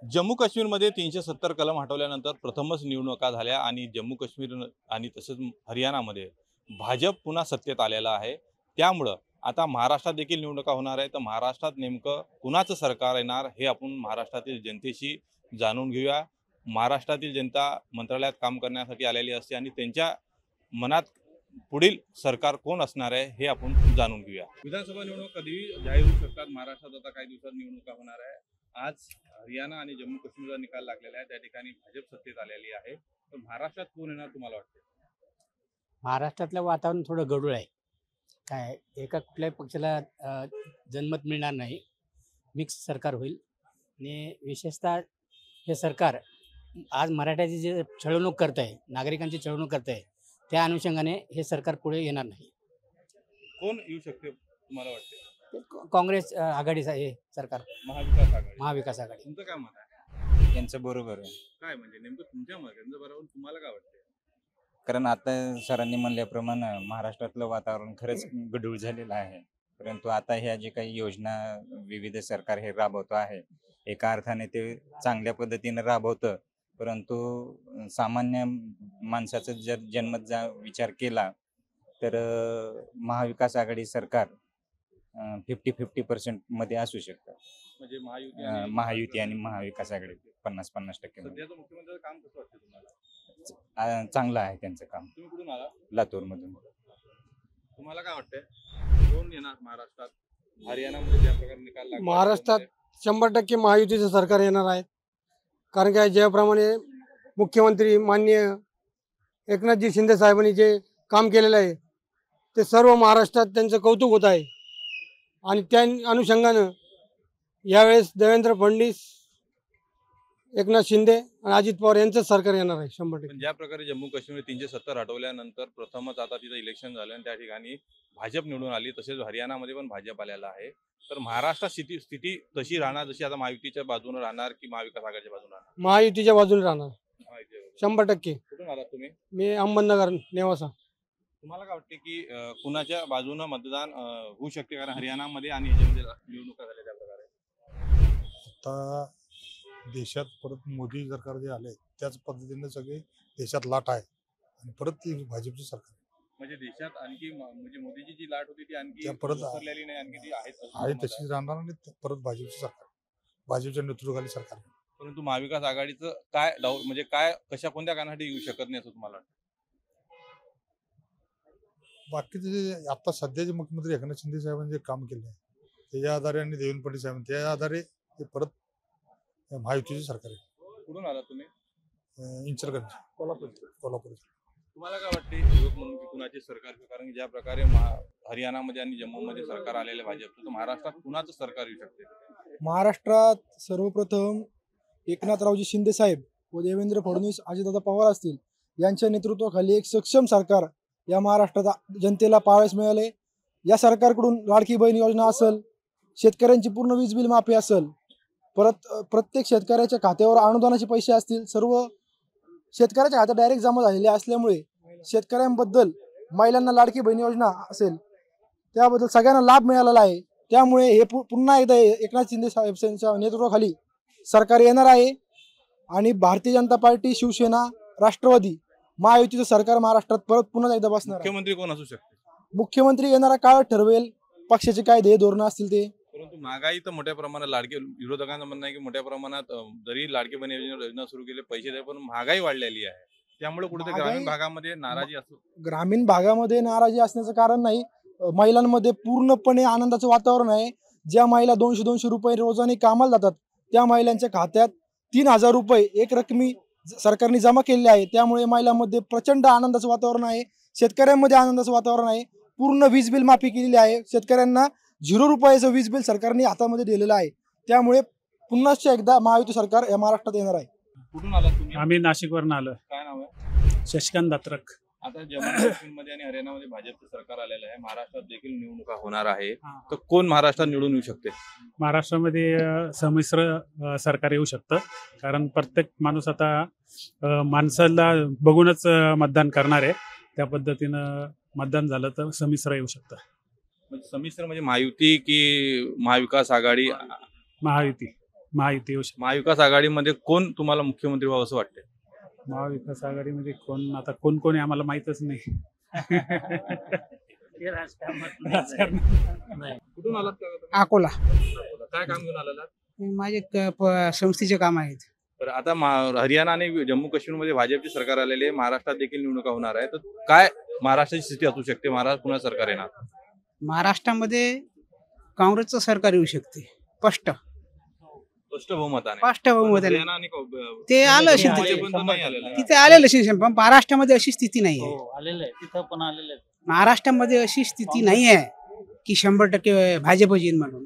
जम्मू काश्मीरमध्ये 370 कलम हटवल्यानंतर प्रथमच निवडणुका झाल्या आणि जम्मू काश्मीर आणि तसेच हरियाणामध्ये भाजप पुन्हा सत्तेत आलेला आहे। त्यामुळं आता महाराष्ट्रात देखील निवडणुका होणार आहे। तर महाराष्ट्रात नेमकं कुणाचं सरकार येणार हे आपण महाराष्ट्रातील जनतेशी जाणून घेऊया। महाराष्ट्रातील जनता मंत्रालयात काम करण्यासाठी आलेली असते आणि त्यांच्या मनात पुढील सरकार कोण असणार आहे हे आपण जाणून घेऊया। विधानसभा निवडणूक कधीही जाहीर होऊ शकतात। महाराष्ट्रात आता काही दिवसात निवडणुका होणार आहे। आज हरियाणा आणि जम्मू काश्मीरचा निकाल लागलेला आहे। त्या ठिकाणी भाजप सत्तेत आलेली आहे। तर महाराष्ट्रात कोण येणार तुम्हाला वाटते? महाराष्ट्रातलं वातावरण थोडं गढूळ आहे. काय एका कुठल्याही पक्षाला जनमत मिळणार नाही. मिक्स सरकार होईल आणि विशेषतः हे सरकार आज मराठ्याची जे छळवणूक करत आहे, नागरिकांची छळवणूक करत आहे, त्या अनुषंगाने हे सरकार पुढे येणार नाही. कोण येऊ शकते तुम्हाला वाटते? काँग्रेस आघाडीचा हे सरकार, महाविकास आघाडी। महाविकास आघाडी. तुमचं काय मत आहे? यांचं बरोबर आहे. काय म्हणजे नेमकं तुमच्या मत यांचं बरोबर तुम्हाला काय वाटते? कारण आता सरांनी म्हणल्याप्रमाणे महाराष्ट्रातलं वातावरण खरंच गढूळ झालेलं आहे. परंतु आता ह्या जे काही योजना विविध सरकार हे राबवतो आहे, एका अर्थाने ते चांगल्या पद्धतीने राबवतं. परंतु सामान्य माणसाचं जर जन्मत विचार केला तर महाविकास आघाडी सरकार 50-50% मध्ये असू शकतं. म्हणजे महायुती आणि महाविकास आघाडी 50-50% मध्ये. सध्याचं मुख्यमंत्र्यांचं काम कसं वाटतं तुम्हाला? चांगलं आहे त्यांचं काम. तुम्ही कुठून आला? लातूर मधून. तुम्हाला काय वाटतंय कोण येणार महाराष्ट्रात? हरियाणामध्ये ज्या प्रकारे निकाल लागला महाराष्ट्रात 100% महायुतीचं सरकार येणार आहे. कारण काय ज्याप्रमाणे मुख्यमंत्री माननीय एकनाथजी शिंदे साहेबांनी जे काम केलेलं आहे ते सर्व महाराष्ट्रात त्यांचं कौतुक होत आहे. आणि त्या अनुषंगानं यावेळेस देवेंद्र फडणवीस, एकनाथ शिंदे आणि अजित पवार यांचंच सरकार येणार आहे 100%. पण ज्या प्रकारे जम्मू काश्मीर 370 हटवल्यानंतर प्रथमच आता तिथं इलेक्शन झालं आणि त्या ठिकाणी भाजप निवडून आली, तसेच हरियाणामध्ये पण भाजप आलेला आहे. तर महाराष्ट्रात स्थिती तशी राहणार जशी आता महायुतीच्या बाजूने राहणार की महाविकास आघाडीच्या बाजूने राहणार? महायुतीच्या बाजूने राहणार महायुतीच्या 100%. कुठून आलात तुम्ही? मी अहमदनगर नेवासा. तुम्हाला काय वाटते की कुणाच्या बाजूने मतदान होऊ शकते? कारण हरियाणामध्ये आणि ह्याच्यामध्ये निवडणुका झाल्या त्या प्रकारे. आता देशात परत मोदी सरकार जे आले त्याच पद्धतीने सगळे देशात लाट आहे आणि परत ती भाजपचं सरकार म्हणजे देशात आणखी म्हणजे मोदीची जी लाट होती ती आणखी त्या परत पसरलेली नाही, आणखी ती आहे तशीच राहणार आणि परत भाजपचं सरकार, भाजपच्या नेतृत्वाखाली सरकार. परंतु महाविकास आघाडीचं काय म्हणजे काय कशा कोणत्या कारणासाठी येऊ शकत नाही असं तुम्हाला वाटतं? बाकीचे आता सध्याचे मुख्यमंत्री एकनाथ शिंदे साहेबांनी जे काम केले आहे त्याच्या आधारे आणि देवेंद्र फडणवीस साहेबांनी त्या आधारे ते परत महायुतीचे सरकार आहे. कुठून आला तुम्ही? इंचलकरंजी, कोल्हापूर. तुम्हाला काय वाटते युवक म्हणून की कुणाचे सरकार? कारण ज्या प्रकारे हरियाणामध्ये आणि जम्मूमध्ये सरकार आलेले भाजपचं, तर महाराष्ट्रात कुणाचं सरकार येऊ शकते? महाराष्ट्रात सर्वप्रथम एकनाथरावजी शिंदे साहेब व देवेंद्र फडणवीस, अजितदादा पवार असतील यांच्या नेतृत्वाखाली एक सक्षम सरकार या महाराष्ट्रात जनतेला पाहावयास मिळाले. या सरकारकडून लाडकी बहीण योजना असेल, शेतकऱ्यांची पूर्ण वीज बिल माफी असेल, परत प्रत्येक शेतकऱ्याच्या खात्यावर अनुदानाचे पैसे असतील, सर्व शेतकऱ्याच्या खात्यात डायरेक्ट जमा झालेले असल्यामुळे शेतकऱ्यांबद्दल, महिलांना लाडकी बहीण योजना असेल त्याबद्दल सगळ्यांना लाभ मिळालेला आहे. त्यामुळे हे पुन्हा एकदा एकनाथ शिंदे साहेबांच्या नेतृत्वाखाली सरकार येणार आहे आणि भारतीय जनता पार्टी, शिवसेना, राष्ट्रवादी महायुतीचं सरकार महाराष्ट्रात परत पुन्हा एकदा बसणार. मुख्यमंत्री कोण असू शकते? मुख्यमंत्री येणारा काळ ठरवेल, पक्षाचे काय ध्येय धोरणं असतील ते. परंतु महागाई तर मोठ्या प्रमाणात, विरोधकांचं म्हणणं आहे की मोठ्या प्रमाणात जरी लाडकी बहीण योजना सुरू केली पैसे द्या, पण महागाई वाढलेली आहे. त्यामुळे कुठेतरी ग्रामीण भागामध्ये नाराजी असतो. ग्रामीण भागामध्ये नाराजी असण्याचं कारण नाही, महिलांमध्ये पूर्णपणे आनंदाचं वातावरण आहे. ज्या महिला 200-200 रुपये रोजाने कामाला जातात त्या महिलांच्या खात्यात 3000 रुपये एक रकमी सरकारने जमा केलेले आहे. त्यामुळे महिलांमध्ये प्रचंड आनंदाचं वातावरण आहे. शेतकऱ्यांमध्ये आनंदाचं वातावरण आहे. पूर्ण वीज बिल माफी केलेली आहे. शेतकऱ्यांना 0 रुपयाचं वीज बिल सरकारने हातामध्ये दिलेलं आहे. त्यामुळे पुन्हा एकदा महायुती सरकार या महाराष्ट्रात येणार आहे. कुठून आलात तुम्ही? आम्ही नाशिकवरून आलो. काय नाव आहे? शशिकांत दात्रक. आता जम्मू काश्मीरमध्ये आणि हरियाणामध्ये भाजपचं सरकार आलेलं आहे. महाराष्ट्रात देखील निवडणुका होणार आहे. तर कोण महाराष्ट्रात निवडून येऊ शकते? महाराष्ट्रामध्ये संमिश्र सरकार येऊ शकतं. कारण प्रत्येक माणूस आता माणसाला बघूनच मतदान करणार आहे. त्या पद्धतीनं मतदान झालं तर संमिश्र येऊ शकतं. संमिश्र म्हणजे महायुती की महाविकास आघाडी? महायुती. महायुती येऊ शकते. महाविकास आघाडीमध्ये कोण तुम्हाला मुख्यमंत्री व्हावं असं वाटतं? महाविकास आघाडीमध्ये कोण आता कोण कोण आहे आम्हाला माहीतच नाही. कुठून आलात का तुम्ही? अकोला काय काम घेऊन आलेला? माझे संस्थेचे काम आहेत. तर आता हरियाणा आणि जम्मू काश्मीरमध्ये भाजपचे सरकार आलेले आहे, महाराष्ट्रात देखील निवडणुका होणार आहे, तर काय महाराष्ट्राची स्थिती असू शकते? महाराष्ट्र पुन्हा सरकार येणार? महाराष्ट्रामध्ये काँग्रेसचं सरकार येऊ शकते स्पष्ट बहुमताने. बहुमताने. हरियाणा आणि ते आलं जम्मू असेल काश्मीरपर्यंत नाही आलेलं आहे. तिथे आलेलं असेल पण महाराष्ट्रामध्ये अशी स्थिती नाही आहे. आलेलं आहे तिथं पण आलेलं आहे. महाराष्ट्रामध्ये अशी स्थिती नाही आहे की 100% भाजप येईल म्हणून.